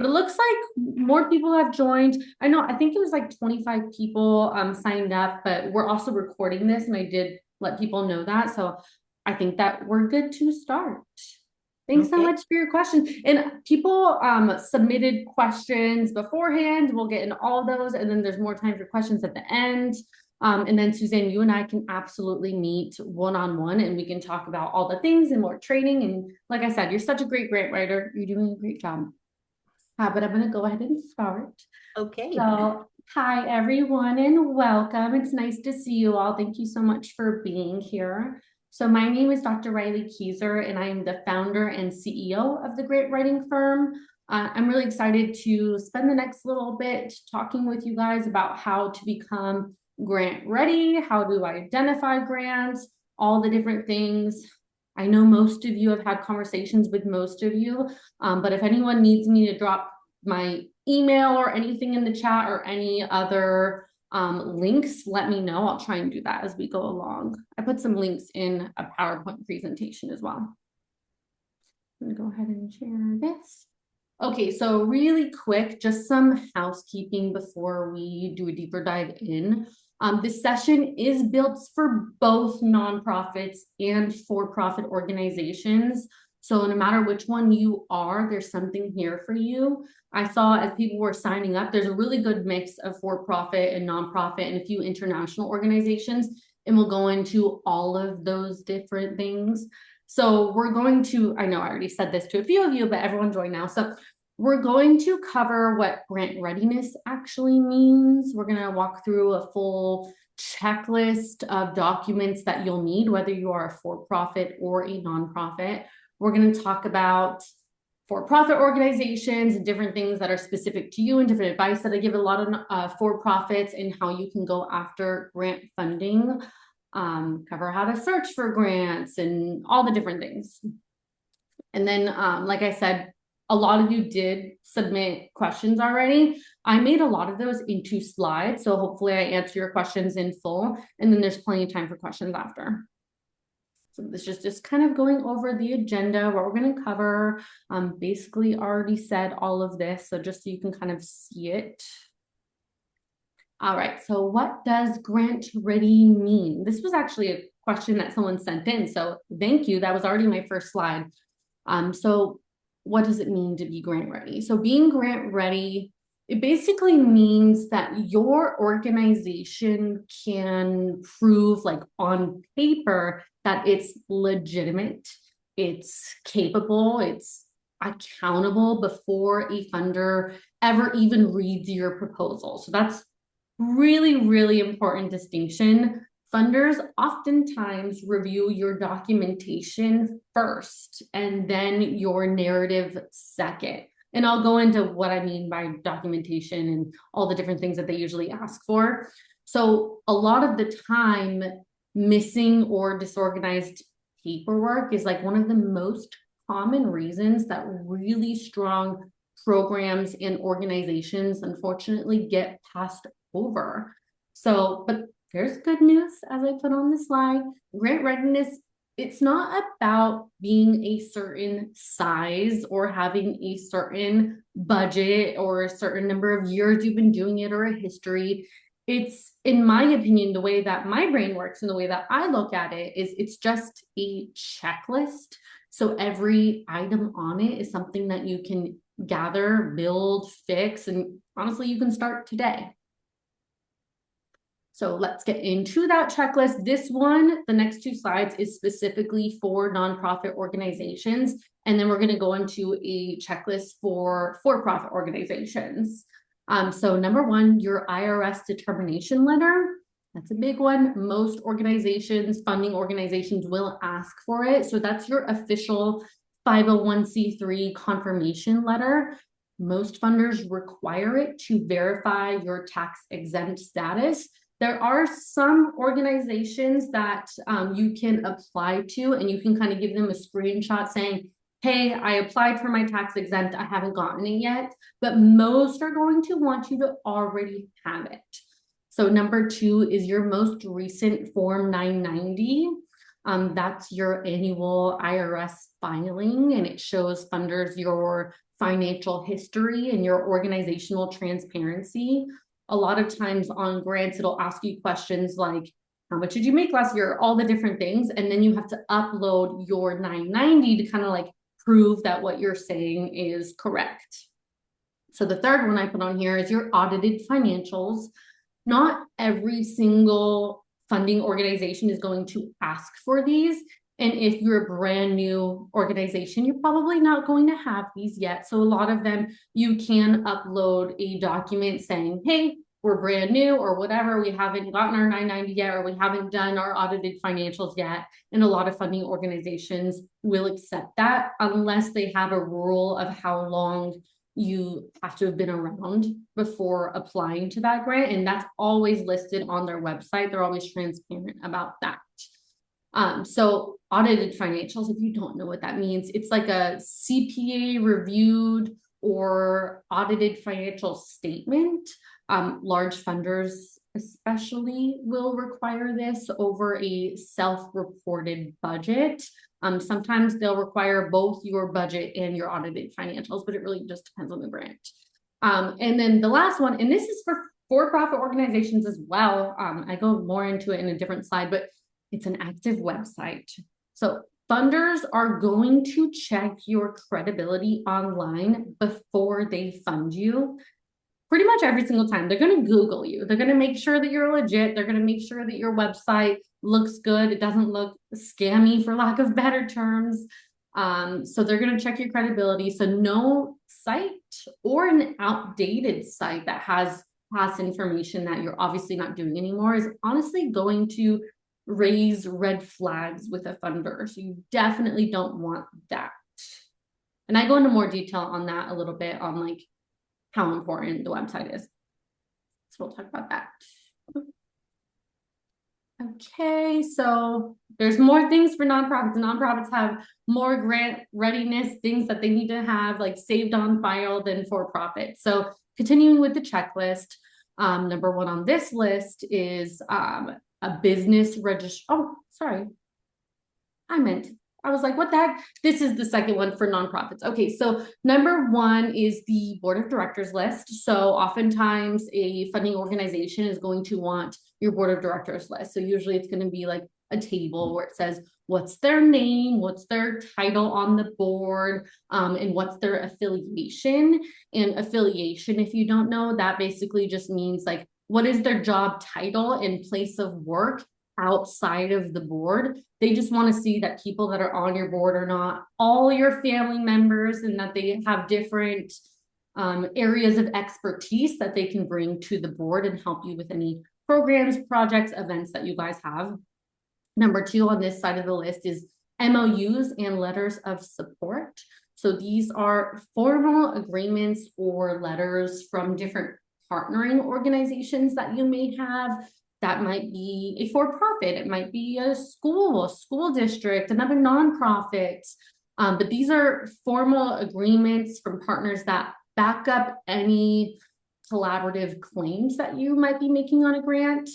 But it looks like more people have joined. I think it was like 25 people signed up, but we're also recording this and I did let people know that. So I think that we're good to start. Thanks so Okay. much for your questions. And people submitted questions beforehand. We'll get into all of those. And then there's more time for questions at the end. And then Suzanne, you and I can absolutely meet one-on-one and we can talk about all the things and more training. And like I said, you're such a great grant writer. You're doing a great job. But I'm going to go ahead and start. Okay. So, hi everyone and welcome. It's nice to see you all. Thank you so much for being here. So, my name is Dr. Rielly Keyser, and I am the founder and CEO of the Grant Writing Firm. I'm really excited to spend the next little bit talking with you guys about how to become grant ready, how to identify grants, all the different things. I know most of you have had conversations with most of you, but if anyone needs me to drop my email or anything in the chat or any other links, let me know. I'll try and do that as we go along. I put some links in a PowerPoint presentation as well. I'm gonna go ahead and share this. Okay, so really quick, just some housekeeping before we do a deeper dive in. This session is built for both nonprofits and for-profit organizations. So no matter which one you are, there's something here for you. I saw as people were signing up, there's a really good mix of for-profit and nonprofit and a few international organizations, and we'll go into all of those different things. So we're going to, I know I already said this to a few of you, but everyone join now. So we're going to cover what grant readiness actually means. We're going to walk through a full checklist of documents that you'll need, whether you are a for-profit or a nonprofit. We're going to talk about for-profit organizations and different things that are specific to you and different advice that I give a lot of for-profits and how you can go after grant funding. Cover how to search for grants and all the different things. And then, like I said, a lot of you did submit questions already. I made a lot of those into slides, so hopefully I answer your questions in full, and then there's plenty of time for questions after. So this is just kind of going over the agenda, what we're going to cover. Basically already said all of this, so just so you can kind of see it. All right, so what does grant ready mean? This was actually a question that someone sent in, so thank you. That was already my first slide. So what does it mean to be grant ready? So being grant ready, it basically means that your organization can prove, like on paper, that it's legitimate, it's capable, it's accountable before a funder ever even reads your proposal. So that's really, really important distinction. Funders oftentimes review your documentation first and then your narrative second. And I'll go into what I mean by documentation and all the different things that they usually ask for. So a lot of the time, missing or disorganized paperwork is like one of the most common reasons that really strong programs and organizations unfortunately get passed over. So, but there's good news as I put on the slide. Grant readiness, it's not about being a certain size or having a certain budget or a certain number of years you've been doing it or a history. It's, in my opinion, the way that my brain works and the way that I look at it is it's just a checklist. So every item on it is something that you can gather, build, fix, and honestly, you can start today. So let's get into that checklist. This one, the next two slides, is specifically for nonprofit organizations. And then we're going to go into a checklist for for-profit organizations. So number one, your IRS determination letter. That's a big one. Most organizations, funding organizations will ask for it. So that's your official 501c3 confirmation letter. Most funders require it to verify your tax exempt status. There are some organizations that you can apply to and you can kind of give them a screenshot saying, hey, I applied for my tax exempt, I haven't gotten it yet, but most are going to want you to already have it. So number two is your most recent Form 990. That's your annual IRS filing, and it shows funders your financial history and your organizational transparency. A lot of times on grants, it'll ask you questions like, how much did you make last year? All the different things. And then you have to upload your 990 to kind of like prove that what you're saying is correct. So the third one I put on here is your audited financials. Not every single funding organization is going to ask for these. And if you're a brand new organization, you're probably not going to have these yet. So a lot of them, you can upload a document saying, hey, we're brand new or whatever, we haven't gotten our 990 yet, or we haven't done our audited financials yet. And a lot of funding organizations will accept that unless they have a rule of how long you have to have been around before applying to that grant. And that's always listed on their website. They're always transparent about that. So audited financials, if you don't know what that means, it's like a CPA reviewed or audited financial statement. Large funders especially will require this over a self-reported budget. Sometimes they'll require both your budget and your audited financials, but it really just depends on the grant. And then the last one, and this is for for-profit organizations as well. I go more into it in a different slide, but it's an active website. So funders are going to check your credibility online before they fund you. Pretty much every single time. They're going to Google you. They're going to make sure that you're legit. They're going to make sure that your website looks good. It doesn't look scammy, for lack of better terms. So they're going to check your credibility. So no site or an outdated site that has past information that you're obviously not doing anymore is honestly going to raise red flags with a funder. So you definitely don't want that. And I go into more detail on that a little bit on like how important the website is. So we'll talk about that. Okay, so there's more things for nonprofits. Nonprofits have more grant readiness things that they need to have like saved on file than for-profit. So continuing with the checklist, number one on this list is a business registration. Oh, sorry. I was like, what the heck? This is the second one for nonprofits. Okay, so number one is the board of directors list. So oftentimes a funding organization is going to want your board of directors list. So usually it's going to be like a table where it says what's their name, what's their title on the board, and what's their affiliation. And affiliation, if you don't know, that basically just means like what is their job title and place of work outside of the board. They just want to see that people that are on your board are not all your family members and that they have different areas of expertise that they can bring to the board and help you with any programs, projects, events that you guys have. Number two on this side of the list is MOUs and letters of support. So these are formal agreements or letters from different partnering organizations that you may have. That might be a for-profit, it might be a school district, another nonprofit. But these are formal agreements from partners that back up any collaborative claims that you might be making on a grant.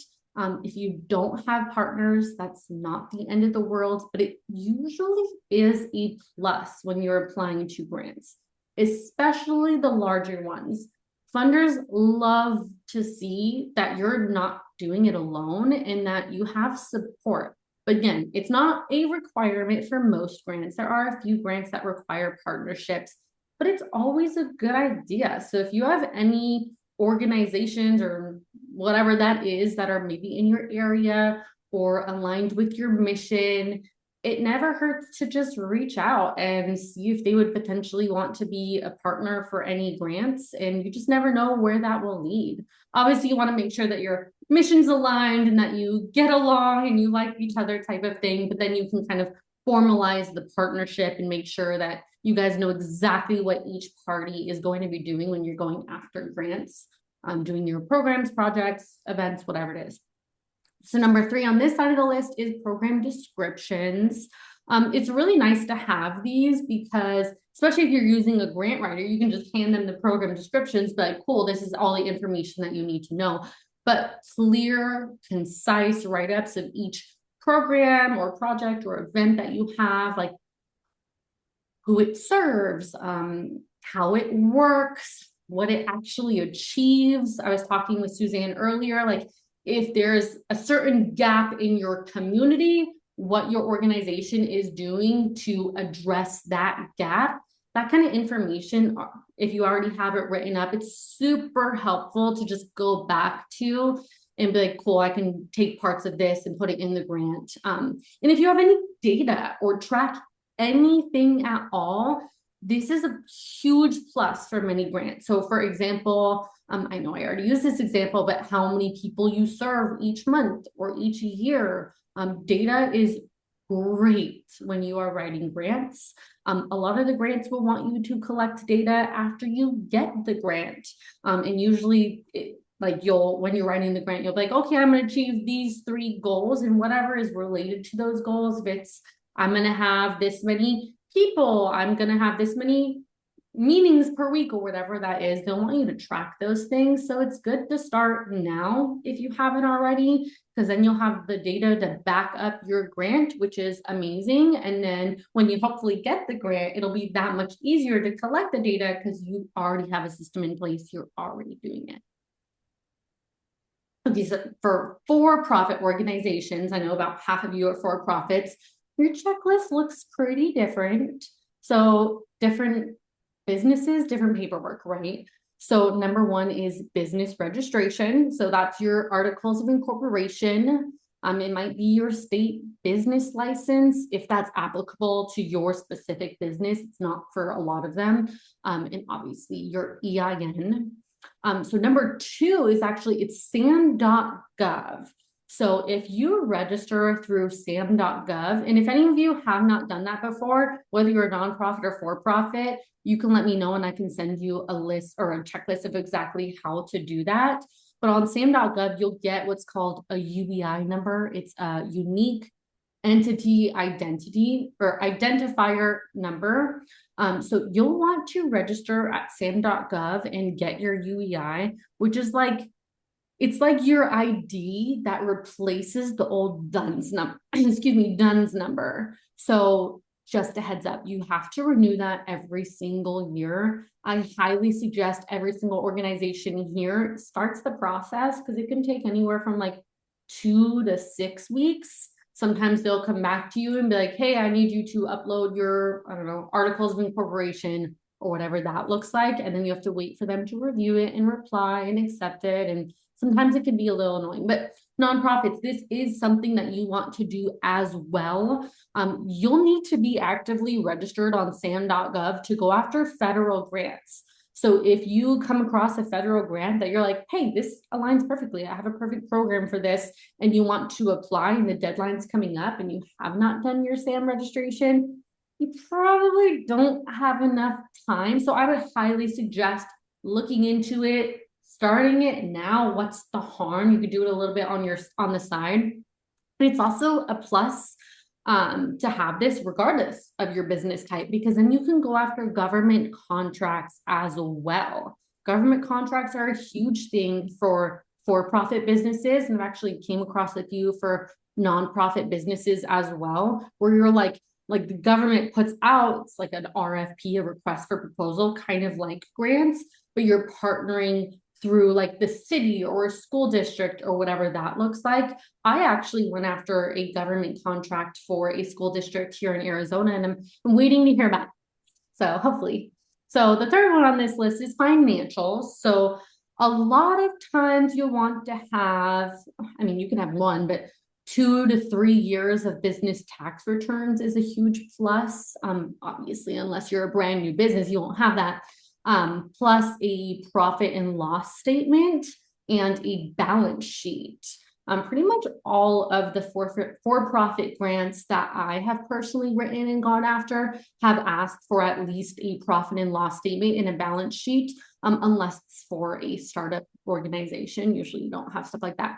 If you don't have partners, that's not the end of the world, but it usually is a plus when you're applying to grants, especially the larger ones. Funders love to see that you're not doing it alone and that you have support. But again, it's not a requirement for most grants. There are a few grants that require partnerships, but it's always a good idea. So if you have any organizations or whatever that is that are maybe in your area or aligned with your mission, it never hurts to just reach out and see if they would potentially want to be a partner for any grants. And you just never know where that will lead. Obviously, you want to make sure that your mission's aligned and that you get along and you like each other type of thing, but then you can kind of formalize the partnership and make sure that you guys know exactly what each party is going to be doing when you're going after grants, doing your programs, projects, events, whatever it is. So number three on this side of the list is program descriptions. It's really nice to have these because, especially if you're using a grant writer, you can just hand them the program descriptions, but like, cool, this is all the information that you need to know. But clear, concise write-ups of each program or project or event that you have, like who it serves, how it works, what it actually achieves. I was talking with Suzanne earlier, like if there's a certain gap in your community, what your organization is doing to address that gap. That kind of information, if you already have it written up, it's super helpful to just go back to and be like, cool, I can take parts of this and put it in the grant. And if you have any data or track anything at all, this is a huge plus for many grants. So for example, I know I already used this example, but how many people you serve each month or each year, data is great when you are writing grants. A lot of the grants will want you to collect data after you get the grant. And usually when you're writing the grant, you'll be like, okay, I'm going to achieve these 3 goals, and whatever is related to those goals. If it's, I'm going to have this many people, I'm going to have this many meetings per week or whatever that is, they'll want you to track those things. So it's good to start now if you haven't already, because then you'll have the data to back up your grant, which is amazing. And then when you hopefully get the grant, it'll be that much easier to collect the data because you already have a system in place. You're already doing it. Okay, so for for-profit organizations, I know about half of you are for-profits, your checklist looks pretty different. So different businesses, different paperwork, right? So number 1 is business registration. So that's your articles of incorporation. It might be your state business license, if that's applicable to your specific business. It's not for a lot of them. And obviously your EIN. So number 2 is actually, it's sam.gov. So if you register through sam.gov, and if any of you have not done that before, whether you're a nonprofit or for-profit, you can let me know and I can send you a list or a checklist of exactly how to do that. But on sam.gov, you'll get what's called a UBI number. It's a unique entity identity or identifier number. So you'll want to register at sam.gov and get your UEI, which is like, it's like your ID that replaces the old DUNS number, excuse me, DUNS number. So just a heads up, you have to renew that every single year. I highly suggest every single organization here starts the process because it can take anywhere from like 2 to 6 weeks. Sometimes they'll come back to you and be like, hey, I need you to upload your, I don't know, articles of incorporation or whatever that looks like. And then you have to wait for them to review it and reply and accept it. And sometimes it can be a little annoying, but nonprofits, this is something that you want to do as well. You'll need to be actively registered on sam.gov to go after federal grants. So if you come across a federal grant that you're like, hey, this aligns perfectly, I have a perfect program for this, and you want to apply and the deadline's coming up and you have not done your SAM registration, you probably don't have enough time. So I would highly suggest looking into it, starting it now. What's the harm? You could do it a little bit on the side. But it's also a plus to have this regardless of your business type, because then you can go after government contracts as well. Government contracts are a huge thing for for-profit businesses, and I've actually came across a few for nonprofit businesses as well, where you're like the government puts out, it's like an RFP, a request for proposal, kind of like grants, but you're partnering through like the city or a school district or whatever that looks like. I actually went after a government contract for a school district here in Arizona, and I'm waiting to hear back. So hopefully. So the third one on this list is financials. So a lot of times you'll want to have, I mean, you can have 1, but 2 to 3 years of business tax returns is a huge plus. Obviously, unless you're a brand new business, you won't have that. Plus a profit and loss statement and a balance sheet. Pretty much all of the for-profit grants that I have personally written and gone after have asked for at least a profit and loss statement and a balance sheet, unless it's for a startup organization. Usually you don't have stuff like that.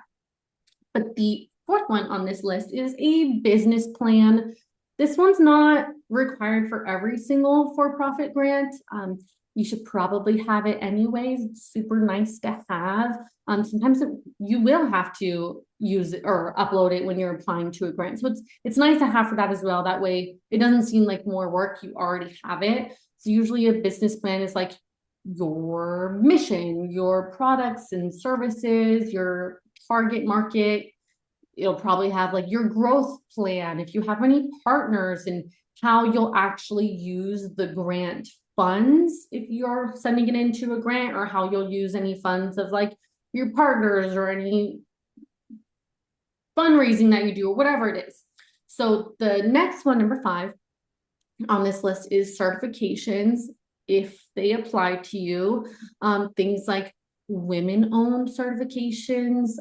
But the 4th one on this list is a business plan. This one's not required for every single for-profit grant. You should probably have it anyways. It's super nice to have. Sometimes you will have to use it or upload it when you're applying to a grant. So it's nice to have for that as well. That way it doesn't seem like more work. You already have it. So usually a business plan is like your mission, your products and services, your target market. It'll probably have like your growth plan, if you have any partners, and how you'll actually use the grant funds if you're sending it into a grant, or how you'll use any funds of like your partners or any fundraising that you do or whatever it is. So the next one, number 5 on this list, is certifications if they apply to you. Things like women-owned certifications,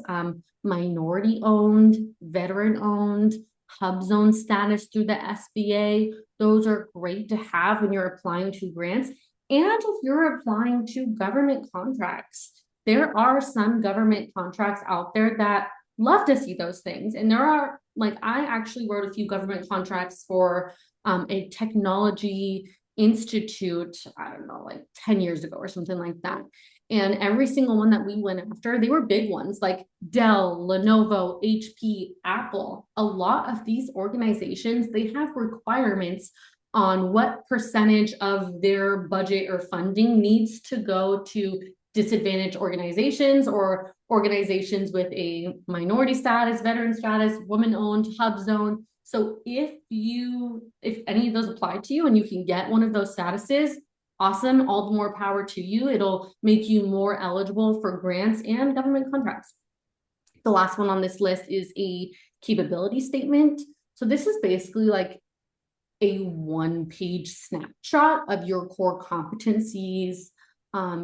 minority-owned, veteran-owned, hub zone status through the SBA. Those are great to have when you're applying to grants. And if you're applying to government contracts, there are some government contracts out there that love to see those things. And there are, like, I actually wrote a few government contracts for a technology institute, I don't know, like 10 years ago or something like that. And every single one that we went after, they were big ones like Dell, Lenovo, HP, Apple. A lot of these organizations, they have requirements on what percentage of their budget or funding needs to go to disadvantaged organizations or organizations with a minority status, veteran status, woman-owned, hub zone. So if any of those apply to you and you can get one of those statuses, awesome, all the more power to you. It'll make you more eligible for grants and government contracts. The last one on this list is a capability statement. So this is basically like a one-page snapshot of your core competencies,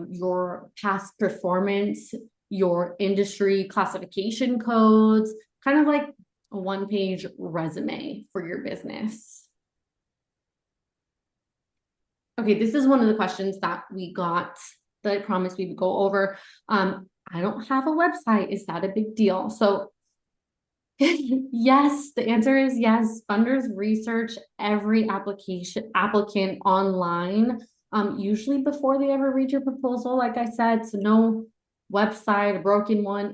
your past performance, your industry classification codes, kind of like a one-page resume for your business. Okay, this is one of the questions that we got that I promised we would go over. I don't have a website. Is that a big deal? So yes, the answer is yes. Funders research every applicant online, usually before they ever read your proposal, like I said. So no website, a broken one.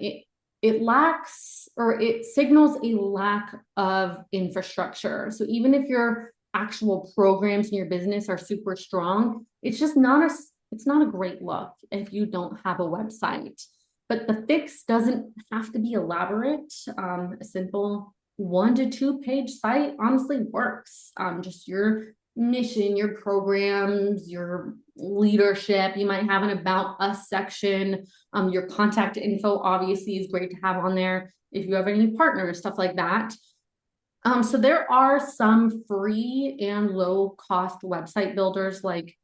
It lacks, or it signals a lack of infrastructure. So even if your actual programs in your business are super strong, it's just not a great look if you don't have a website. But the fix doesn't have to be elaborate. A simple 1 to 2 page site honestly works. Just your mission, your programs, your leadership. You might have an about us section. Your contact info obviously is great to have on there if you have any partners, stuff like that. So there are some free and low cost website builders. Like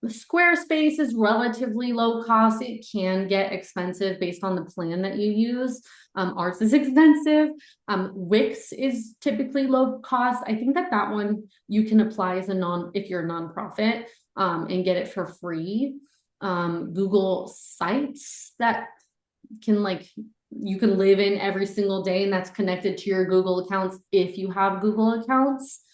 Squarespace is relatively low cost. It can get expensive based on the plan that you use. Ours is expensive. Wix is typically low cost. I think that one you can apply as if you're a nonprofit, and get it for free. Google Sites that you can live in every single day, and that's connected to your Google accounts if you have Google accounts.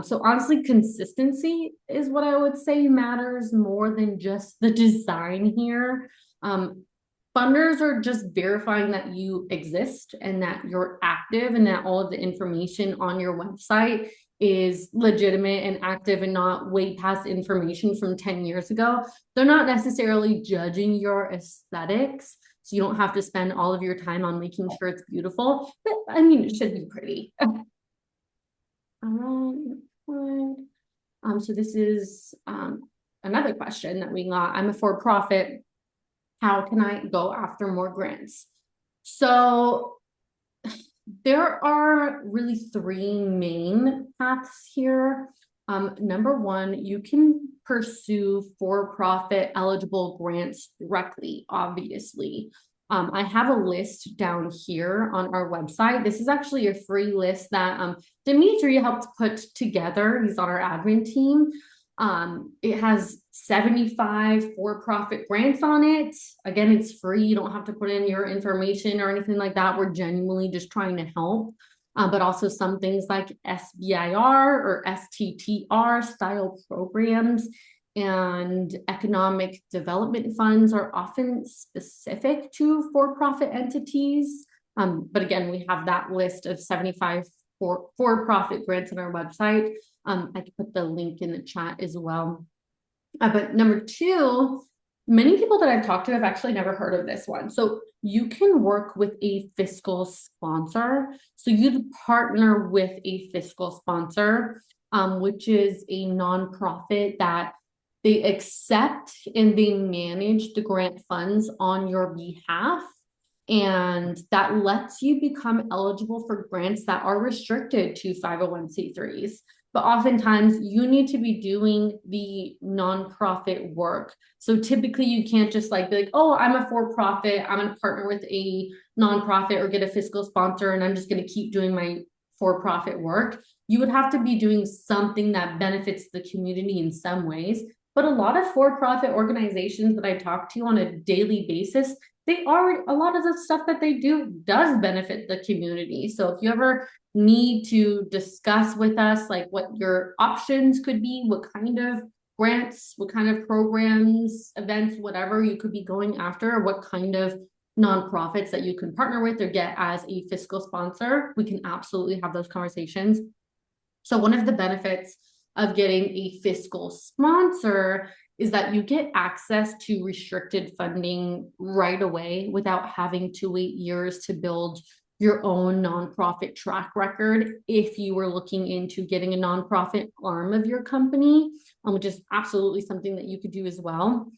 So honestly, consistency is what I would say matters more than just the design here. Funders are just verifying that you exist and that you're active and that all of the information on your website is legitimate and active and not way past information from 10 years ago. They're not necessarily judging your aesthetics, so you don't have to spend all of your time on making sure it's beautiful, but I mean, it should be pretty. So this is another question that we got. I'm a for-profit. How can I go after more grants? So there are really 3 main paths here. Number 1, you can pursue for-profit eligible grants directly, obviously. I have a list down here on our website. This is actually a free list that Dimitri helped put together. He's on our admin team. It has 75 for-profit grants on it. Again, it's free. You don't have to put in your information or anything like that. We're genuinely just trying to help. But also some things like SBIR or STTR style programs and economic development funds are often specific to for-profit entities. But again, we have that list of 75 for-profit grants on our website. I can put the link in the chat as well. But number two, many people that I've talked to have actually never heard of this one. So you can work with a fiscal sponsor. So you'd partner with a fiscal sponsor, which is a nonprofit that they accept and they manage the grant funds on your behalf. And that lets you become eligible for grants that are restricted to 501c3s. But oftentimes you need to be doing the nonprofit work. So typically you can't just like be like, oh, I'm a for-profit, I'm going to partner with a nonprofit or get a fiscal sponsor, and I'm just going to keep doing my for-profit work. You would have to be doing something that benefits the community in some ways. But a lot of for-profit organizations that I talk to on a daily basis, they already, a lot of the stuff that they do does benefit the community. So if you ever need to discuss with us like what your options could be, what kind of grants, what kind of programs, events, whatever you could be going after, what kind of nonprofits that you can partner with or get as a fiscal sponsor, we can absolutely have those conversations. So one of the benefits of getting a fiscal sponsor is that you get access to restricted funding right away without having to wait years to build your own nonprofit track record if you were looking into getting a nonprofit arm of your company, which is absolutely something that you could do as well.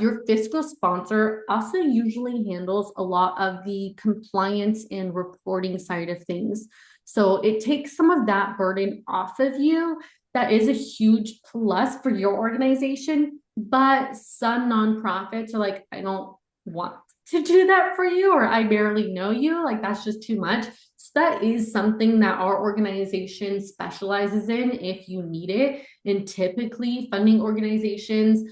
Your fiscal sponsor also usually handles a lot of the compliance and reporting side of things. So it takes some of that burden off of you. That is a huge plus for your organization, but some nonprofits are like, I don't want to do that for you, or I barely know you, like that's just too much. So that is something that our organization specializes in if you need it. And typically funding organizations,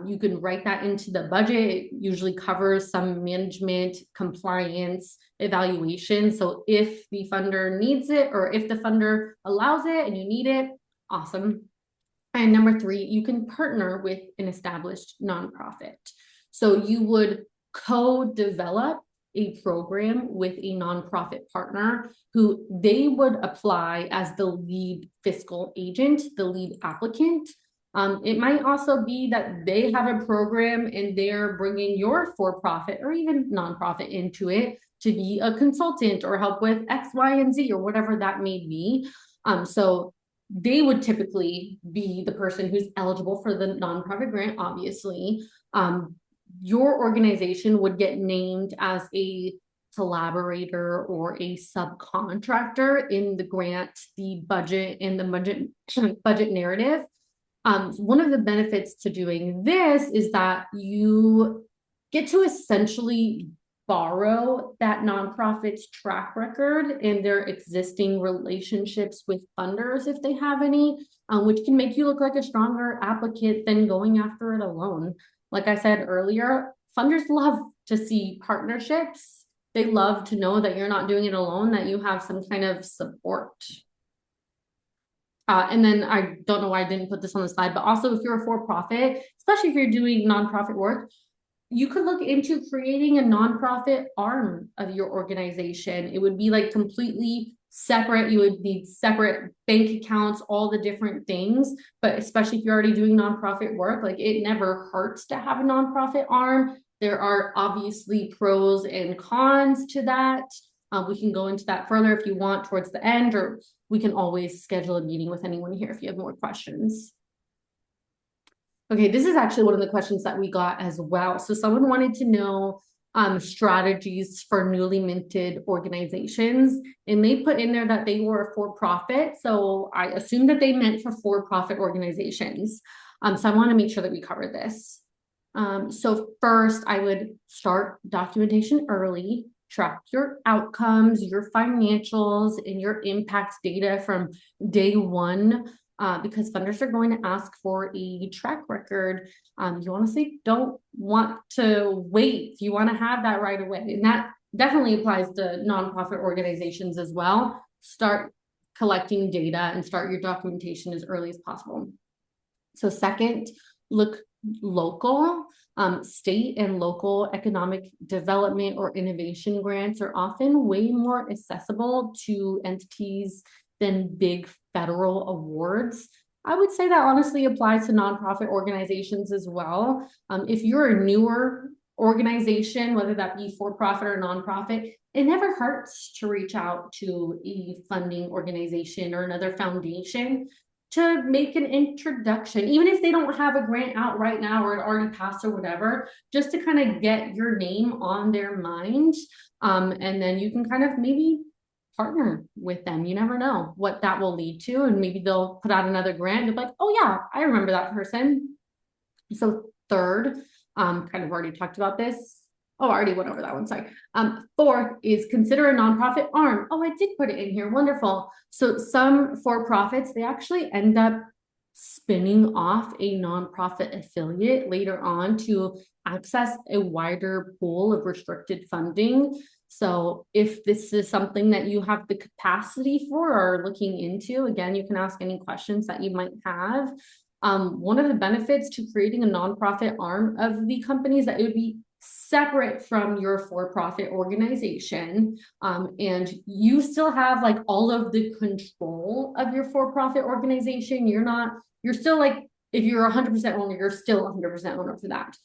you can write that into the budget. It usually covers some management, compliance, evaluation. So if the funder needs it, or if the funder allows it and you need it, awesome. And number three, you can partner with an established nonprofit. So you would co-develop a program with a nonprofit partner who they would apply as the lead fiscal agent, the lead applicant. It might also be that they have a program and they're bringing your for-profit or even nonprofit into it to be a consultant or help with X, Y, and Z or whatever that may be. So they would typically be the person who's eligible for the nonprofit grant, obviously. Your organization would get named as a collaborator or a subcontractor in the grant, the budget, and the budget narrative. One of the benefits to doing this is that you get to essentially borrow that nonprofit's track record and their existing relationships with funders if they have any, which can make you look like a stronger applicant than going after it alone. Like I said earlier, funders love to see partnerships. They love to know that you're not doing it alone, that you have some kind of support. And then I don't know why I didn't put this on the slide, but also if you're a for-profit, especially if you're doing nonprofit work, you could look into creating a nonprofit arm of your organization. It would be like completely separate. You would need separate bank accounts, all the different things. But especially if you're already doing nonprofit work, like it never hurts to have a nonprofit arm. There are obviously pros and cons to that. We can go into that further if you want towards the end, or we can always schedule a meeting with anyone here if you have more questions. Okay, this is actually one of the questions that we got as well. So someone wanted to know strategies for newly minted organizations, and they put in there that they were for-profit. So I assume that they meant for-profit organizations. So I want to make sure that we cover this. So first, I would start documentation early, track your outcomes, your financials, and your impact data from day one. Because funders are going to ask for a track record. You honestly don't want to wait. You want to have that right away. And that definitely applies to nonprofit organizations as well. Start collecting data and start your documentation as early as possible. So second, look local. State and local economic development or innovation grants are often way more accessible to entities than big federal awards. I would say that honestly applies to nonprofit organizations as well. If you're a newer organization, whether that be for-profit or nonprofit, it never hurts to reach out to a funding organization or another foundation to make an introduction, even if they don't have a grant out right now or it already passed or whatever, just to kind of get your name on their mind. And then you can kind of maybe partner with them. You never know what that will lead to. And maybe they'll put out another grant. They're like, oh yeah, I remember that person. So third, kind of already talked about this. Oh, I already went over that one. Sorry. Fourth is consider a nonprofit arm. Oh, I did put it in here. Wonderful. So some for-profits, they actually end up spinning off a nonprofit affiliate later on to access a wider pool of restricted funding. So if this is something that you have the capacity for or are looking into, again, you can ask any questions that you might have. One of the benefits to creating a nonprofit arm of the company is that it would be separate from your for-profit organization. And you still have like all of the control of your for-profit organization. You're still like, if you're 100% owner, you're still 100% owner for that.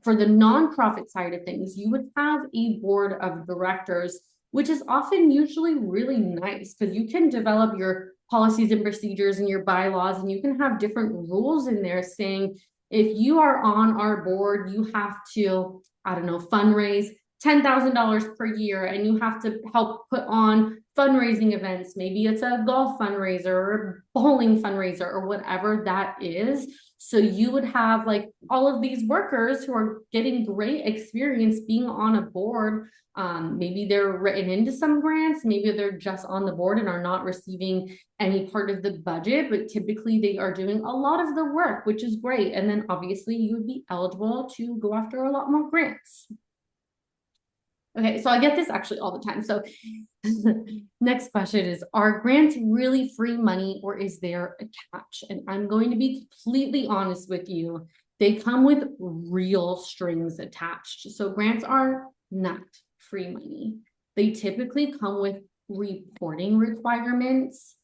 For the nonprofit side of things, you would have a board of directors, which is often usually really nice because you can develop your policies and procedures and your bylaws, and you can have different rules in there saying, if you are on our board, you have to, I don't know, fundraise $10,000 per year, and you have to help put on fundraising events. Maybe it's a golf fundraiser or a bowling fundraiser or whatever that is. So you would have like all of these workers who are getting great experience being on a board. Maybe they're written into some grants, maybe they're just on the board and are not receiving any part of the budget, but typically they are doing a lot of the work, which is great. And then obviously you would be eligible to go after a lot more grants. Okay, so I get this actually all the time. So next question is, are grants really free money or is there a catch? And I'm going to be completely honest with you. They come with real strings attached. So grants are not free money. They typically come with reporting requirements,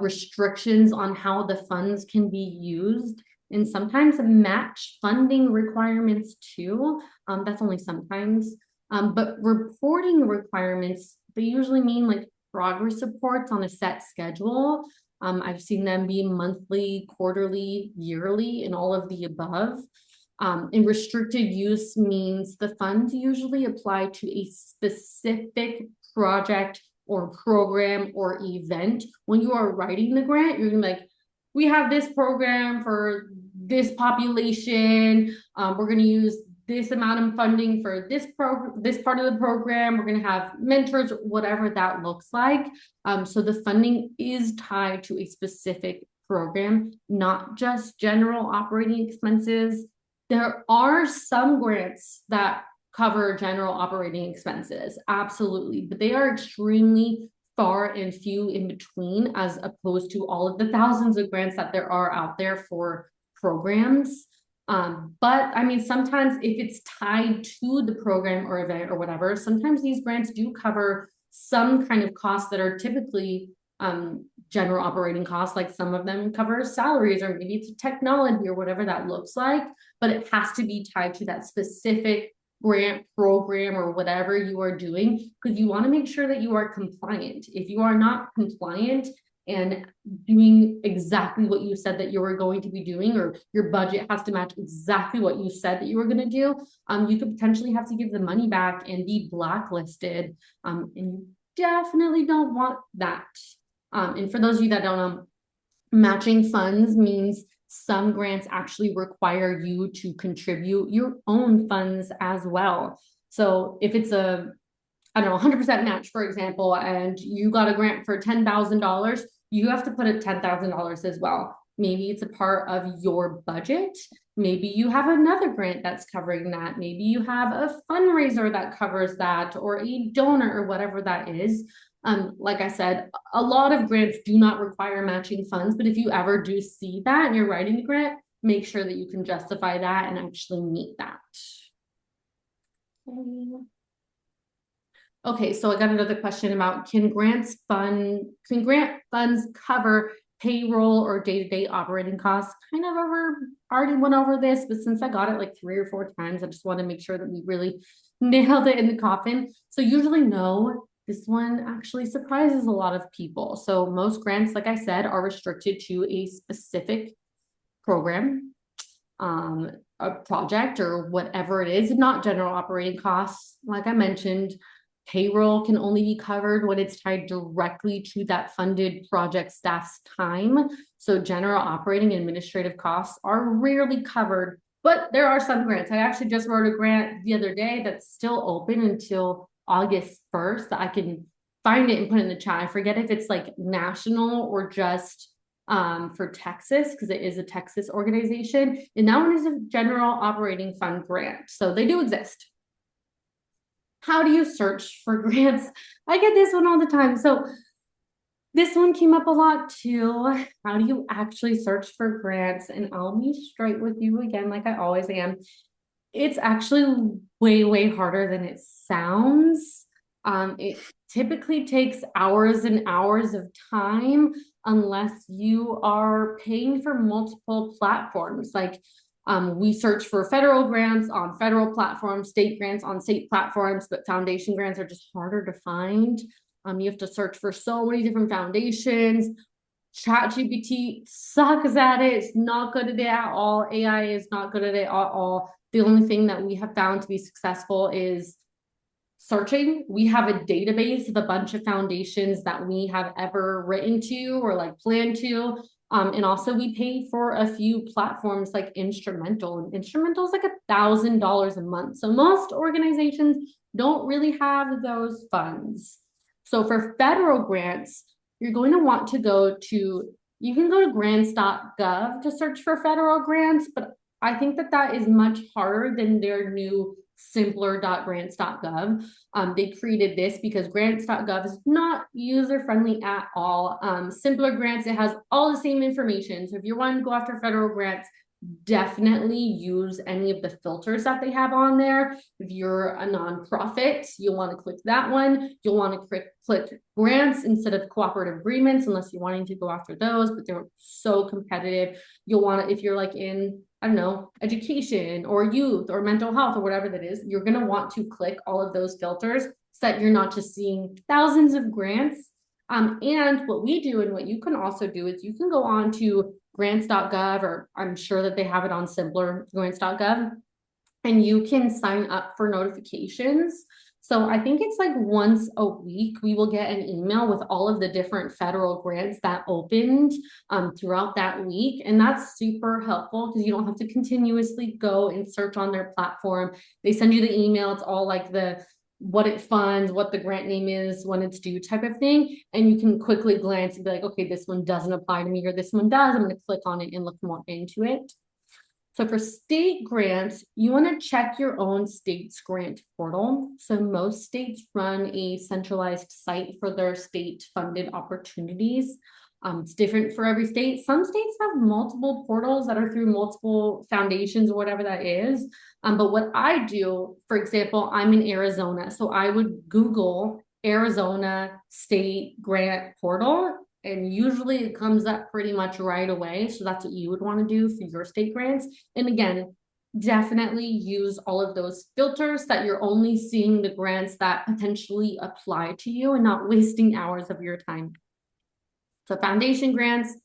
restrictions on how the funds can be used, and sometimes match funding requirements too. That's only sometimes. But reporting requirements, they usually mean like progress reports on a set schedule. I've seen them be monthly, quarterly, yearly, and all of the above. And restricted use means the funds usually apply to a specific project or program or event. When you are writing the grant, you're gonna be like, we have this program for this population. We're gonna use this amount of funding for this part of the program. We're going to have mentors, whatever that looks like. So the funding is tied to a specific program, not just general operating expenses. There are some grants that cover general operating expenses, absolutely, but they are extremely far and few in between as opposed to all of the thousands of grants that there are out there for programs. But I mean, sometimes if it's tied to the program or event or whatever, sometimes these grants do cover some kind of costs that are typically general operating costs, like some of them cover salaries or maybe it's technology or whatever that looks like, but it has to be tied to that specific grant program or whatever you are doing, because you want to make sure that you are compliant. If you are not compliant and doing exactly what you said that you were going to be doing, or your budget has to match exactly what you said that you were going to do, you could potentially have to give the money back and be blacklisted. And you definitely don't want that. And for those of you that don't know, matching funds means some grants actually require you to contribute your own funds as well. So if it's a, I don't know, 100% match, for example, and you got a grant for $10,000, you have to put in $10,000 as well. Maybe it's a part of your budget. Maybe you have another grant that's covering that. Maybe you have a fundraiser that covers that, or a donor, or whatever that is. Like I said, a lot of grants do not require matching funds, but if you ever do see that and you're writing the grant, make sure that you can justify that and actually meet that. Okay, so I got another question about, can grant funds cover payroll or day-to-day operating costs. Kind of already went over this, but since I got it like 3 or 4 times, I just want to make sure that we really nailed it in the coffin. So usually no, this one actually surprises a lot of people. So most grants, like I said, are restricted to a specific program, a project or whatever it is, not general operating costs. Like I mentioned, payroll can only be covered when it's tied directly to that funded project staff's time. So general operating and administrative costs are rarely covered, but there are some grants. I actually just wrote a grant the other day that's still open until August 1st. I can find it and put it in the chat. I forget if it's like national or just for Texas, because it is a Texas organization. And that one is a general operating fund grant. So they do exist. How do you search for grants? I get this one all the time. So this one came up a lot too. How do you actually search for grants? And I'll be straight with you again, like I always am. It's actually way, way harder than it sounds. It typically takes hours and hours of time unless you are paying for multiple platforms. Like we search for federal grants on federal platforms, state grants on state platforms, but foundation grants are just harder to find. You have to search for so many different foundations. ChatGPT sucks at it. It's not good at it at all. AI is not good at it at all. The only thing that we have found to be successful is searching. We have a database of a bunch of foundations that we have ever written to or like planned to. And also we pay for a few platforms like Instrumental, and Instrumental is like $1,000 a month. So most organizations don't really have those funds. So for federal grants, you're going to want to you can go to grants.gov to search for federal grants, but I think that is much harder than their new simpler.grants.gov. They created this because grants.gov is not user-friendly at all. Simpler grants, it has all the same information. So if you're wanting to go after federal grants, definitely use any of the filters that they have on there. If you're a nonprofit, you'll want to click that one. You'll want to click grants instead of cooperative agreements, unless you're wanting to go after those, but they're so competitive. You'll want to, if you're like in, I don't know, education or youth or mental health or whatever that is, you're going to want to click all of those filters so that you're not just seeing thousands of grants. And what we do and what you can also do is you can go on to grants.gov, or I'm sure that they have it on simpler grants.gov, and you can sign up for notifications. So I think it's like once a week, we will get an email with all of the different federal grants that opened throughout that week. And that's super helpful because you don't have to continuously go and search on their platform. They send you the email. It's all like what it funds, what the grant name is, when it's due type of thing. And you can quickly glance and be like, okay, this one doesn't apply to me or this one does. I'm going to click on it and look more into it. So for state grants, you want to check your own state's grant portal. So most states run a centralized site for their state funded opportunities. It's different for every state. Some states have multiple portals that are through multiple foundations or whatever that is. But what I do, for example, I'm in Arizona. So I would Google Arizona state grant portal, and usually it comes up pretty much right away. So that's what you would want to do for your state grants. And again, definitely use all of those filters that you're only seeing the grants that potentially apply to you and not wasting hours of your time. So foundation grants,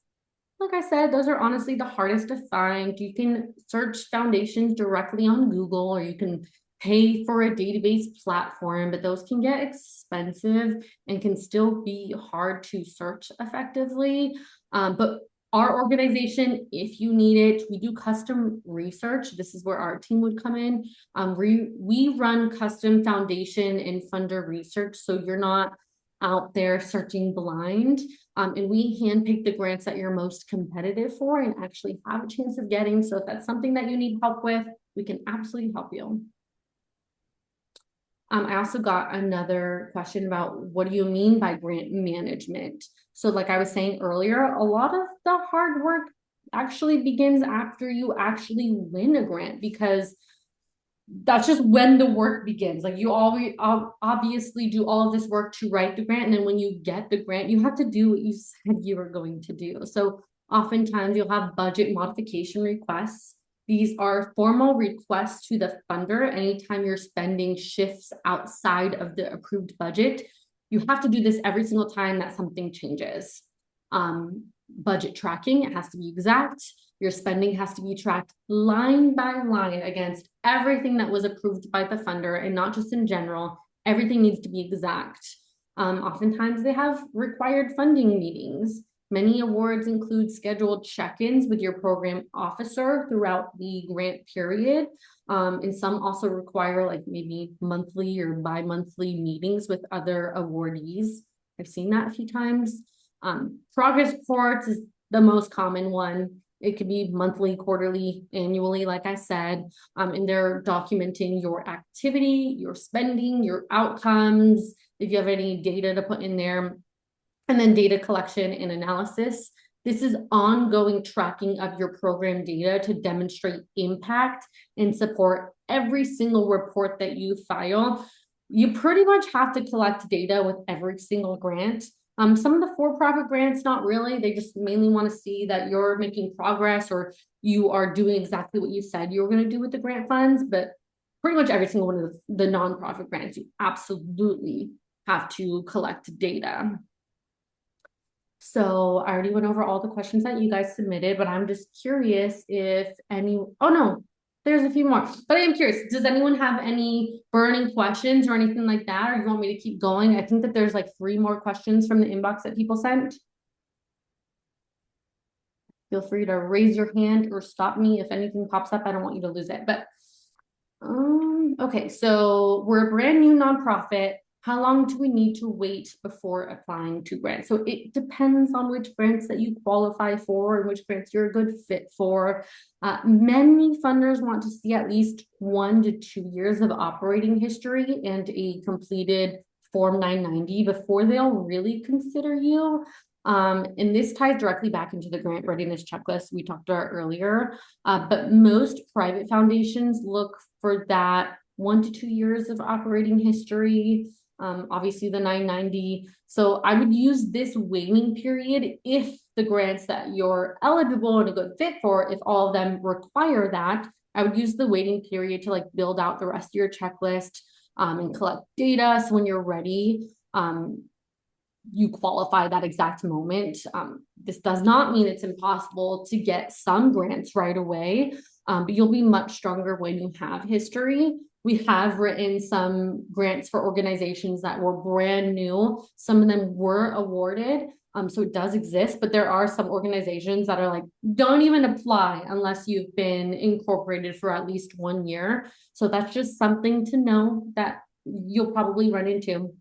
like I said, those are honestly the hardest to find. You can search foundations directly on Google, or you can pay for a database platform, but those can get expensive and can still be hard to search effectively. But our organization, if you need it, we do custom research. This is where our team would come in. We run custom foundation and funder research, so you're not out there searching blind. And we handpick the grants that you're most competitive for and actually have a chance of getting. So if that's something that you need help with, we can absolutely help you. I also got another question about what do you mean by grant management? So like I was saying earlier, a lot of the hard work actually begins after you actually win a grant, because that's just when the work begins. Like you always obviously do all of this work to write the grant, and then when you get the grant, you have to do what you said you were going to do. So oftentimes you'll have budget modification requests. These are formal requests to the funder anytime your spending shifts outside of the approved budget. You have to do this every single time that something changes. Budget tracking, it has to be exact. Your spending has to be tracked line by line against everything that was approved by the funder, and not just in general. Everything needs to be exact. Oftentimes they have required funding meetings. Many awards include scheduled check-ins with your program officer throughout the grant period. And some also require like maybe monthly or bi-monthly meetings with other awardees. I've seen that a few times. Progress reports is the most common one. It could be monthly, quarterly, annually, like I said, and they're documenting your activity, your spending, your outcomes, if you have any data to put in there, and then data collection and analysis. This is ongoing tracking of your program data to demonstrate impact and support every single report that you file. You pretty much have to collect data with every single grant. Some of the for-profit grants, not really. They just mainly want to see that you're making progress or you are doing exactly what you said you were going to do with the grant funds. But pretty much every single one of the nonprofit grants, you absolutely have to collect data. So I already went over all the questions that you guys submitted, but I'm just curious if any, oh no, there's a few more, but I am curious. Does anyone have any burning questions or anything like that? Or you want me to keep going? I think that there's like 3 more questions from the inbox that people sent. Feel free to raise your hand or stop me if anything pops up. I don't want you to lose it, but okay. So we're a brand new nonprofit. How long do we need to wait before applying to grants? So it depends on which grants that you qualify for and which grants you're a good fit for. Many funders want to see at least 1 to 2 years of operating history and a completed Form 990 before they'll really consider you. And this ties directly back into the grant readiness checklist we talked about earlier. But most private foundations look for that 1 to 2 years of operating history. Obviously the 990. So I would use this waiting period if the grants that you're eligible and a good fit for, if all of them require that, I would use the waiting period to like build out the rest of your checklist and collect data. So when you're ready, you qualify that exact moment. This does not mean it's impossible to get some grants right away, but you'll be much stronger when you have history. We have written some grants for organizations that were brand new. Some of them were awarded. So it does exist, but there are some organizations that are like, don't even apply unless you've been incorporated for at least 1 year. So that's just something to know that you'll probably run into.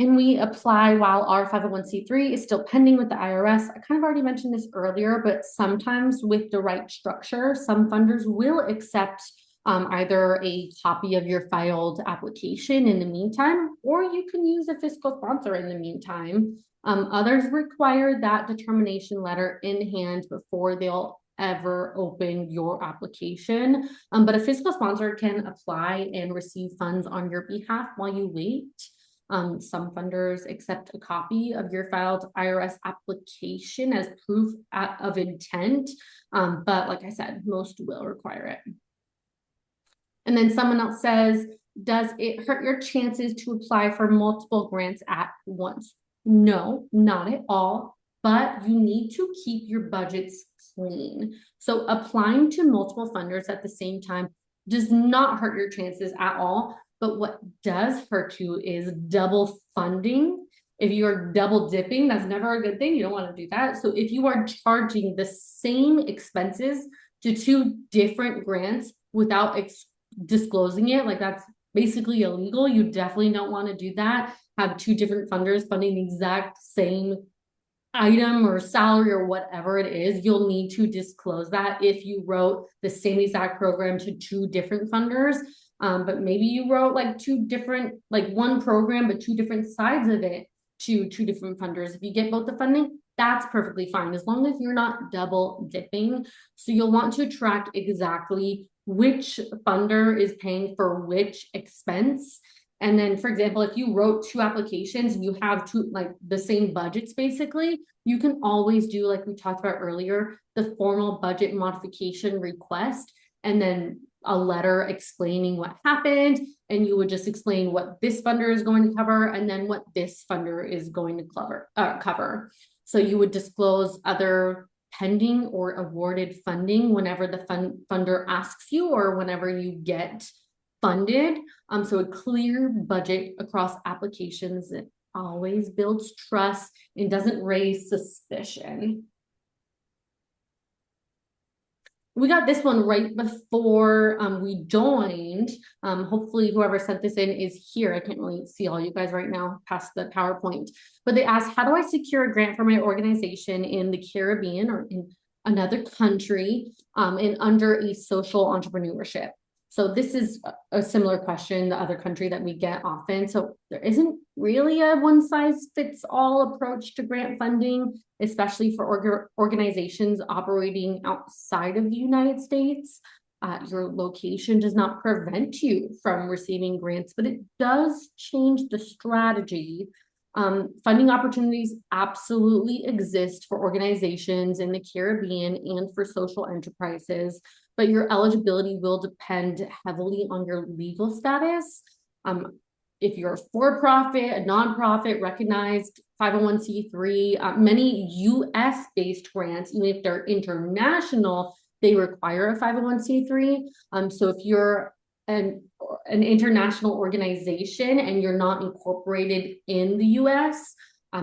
And we apply while our 501c3 is still pending with the IRS. I kind of already mentioned this earlier, but sometimes with the right structure, some funders will accept either a copy of your filed application in the meantime, or you can use a fiscal sponsor in the meantime. Others require that determination letter in hand before they'll ever open your application. But a fiscal sponsor can apply and receive funds on your behalf while you wait. Some funders accept a copy of your filed IRS application as proof of intent, but like I said, most will require it. And then someone else says, does it hurt your chances to apply for multiple grants at once? No, not at all, but you need to keep your budgets clean. So applying to multiple funders at the same time does not hurt your chances at all. But what does hurt you is double funding. If you are double dipping, that's never a good thing. You don't want to do that. So if you are charging the same expenses to 2 different grants without disclosing it, like that's basically illegal. You definitely don't want to do that. Have 2 different funders funding the exact same item or salary or whatever it is. You'll need to disclose that if you wrote the same exact program to 2 different funders. But maybe you wrote like 2 different, like 1 program, but 2 different sides of it to 2 different funders. If you get both the funding, that's perfectly fine as long as you're not double dipping. So you'll want to track exactly which funder is paying for which expense. And then, for example, if you wrote 2 applications and you have two, like the same budgets, basically, you can always do, like we talked about earlier, the formal budget modification request, and then a letter explaining what happened. And you would just explain what this funder is going to cover and then what this funder is going to cover. So you would disclose other pending or awarded funding whenever the funder asks you or whenever you get funded. So a clear budget across applications, it always builds trust and doesn't raise suspicion. We got this one right before we joined. Hopefully whoever sent this in is here. I can't really see all you guys right now past the PowerPoint, but they asked, how do I secure a grant for my organization in the Caribbean or in another country and under a social entrepreneurship? So this is a similar question, the other country that we get often. So there isn't really a one size fits all approach to grant funding, especially for organizations operating outside of the United States. Your location does not prevent you from receiving grants, but it does change the strategy. Funding opportunities absolutely exist for organizations in the Caribbean and for social enterprises, but your eligibility will depend heavily on your legal status. If you're a for-profit, a nonprofit, recognized 501c3, many US-based grants, even if they're international, they require a 501c3. So if you're an international organization and you're not incorporated in the US,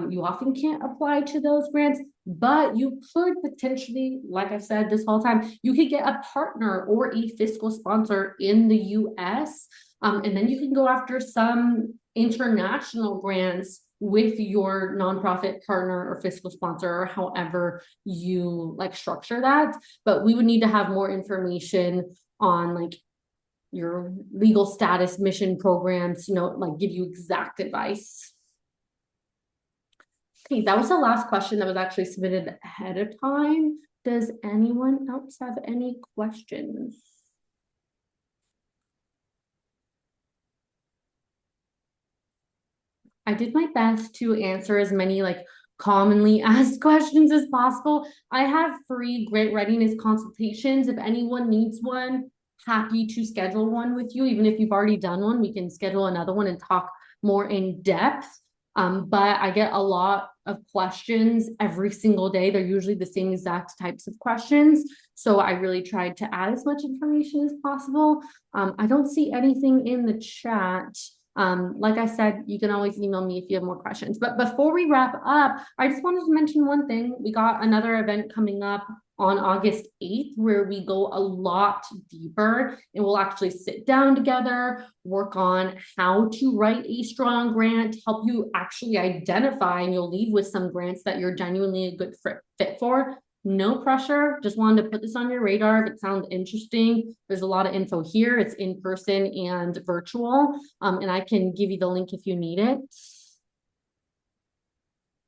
you often can't apply to those grants, but you could potentially, like I've said this whole time, you could get a partner or a fiscal sponsor in the US, and then you can go after some international grants with your nonprofit partner or fiscal sponsor, or however you like structure that. But we would need to have more information on like your legal status, mission programs, like give you exact advice. Okay, that was the last question that was actually submitted ahead of time. Does anyone else have any questions? I did my best to answer as many like commonly asked questions as possible. I have free grant readiness consultations. If anyone needs one, happy to schedule one with you. Even if you've already done one, we can schedule another one and talk more in depth. But I get a lot of questions every single day. They're usually the same exact types of questions. So I really tried to add as much information as possible. I don't see anything in the chat. Like I said, you can always email me if you have more questions. But before we wrap up, I just wanted to mention one thing. We got another event coming up on August 8th, where we go a lot deeper and we'll actually sit down together, work on how to write a strong grant, help you actually identify, and you'll leave with some grants that you're genuinely a good fit for. No pressure, just wanted to put this on your radar. If it sounds interesting, there's a lot of info here. It's in person and virtual, and I can give you the link if you need it.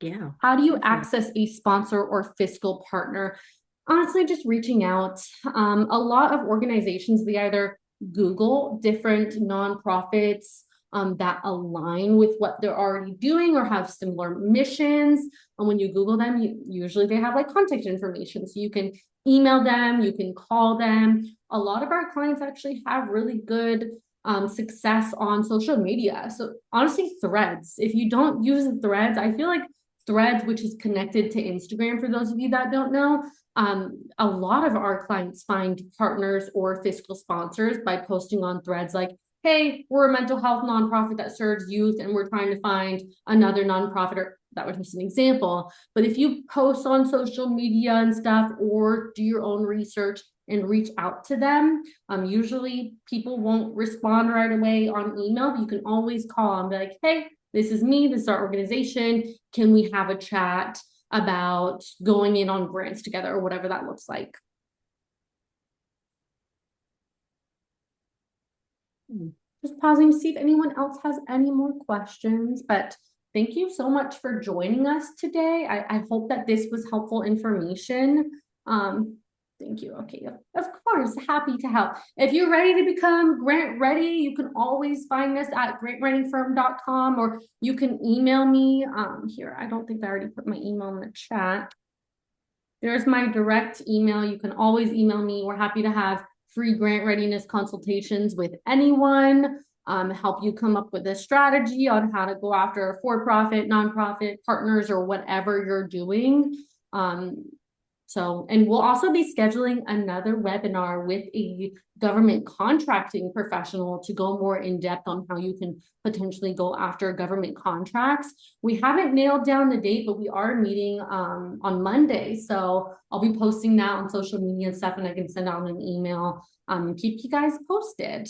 Yeah. How do you access a sponsor or fiscal partner? Honestly, just reaching out. A lot of organizations, they either Google different nonprofits that align with what they're already doing or have similar missions. And when you Google them, usually they have like contact information. So you can email them, you can call them. A lot of our clients actually have really good success on social media. So honestly, Threads. If you don't use Threads, I feel like Threads, which is connected to Instagram, for those of you that don't know, a lot of our clients find partners or fiscal sponsors by posting on Threads like, hey, we're a mental health nonprofit that serves youth and we're trying to find another nonprofit, or that was just an example. But if you post on social media and stuff or do your own research and reach out to them, usually people won't respond right away on email, but you can always call and be like, hey, this is me, this is our organization. Can we have a chat about going in on grants together or whatever that looks like? Just pausing to see if anyone else has any more questions, but Thank you so much for joining us today. I hope that this was helpful information. Thank you. Okay, of course, happy to help. If you're ready to become grant ready, you can always find us at grantwritingfirm.com, or you can email me. Here, I don't think I already put my email in the chat. There's my direct email. You can always email me. We're happy to have free grant readiness consultations with anyone, help you come up with a strategy on how to go after for-profit, nonprofit partners, or whatever you're doing. And we'll also be scheduling another webinar with a government contracting professional to go more in depth on how you can potentially go after government contracts. We haven't nailed down the date, but we are meeting on Monday. So I'll be posting that on social media and stuff, and I can send out an email and keep you guys posted.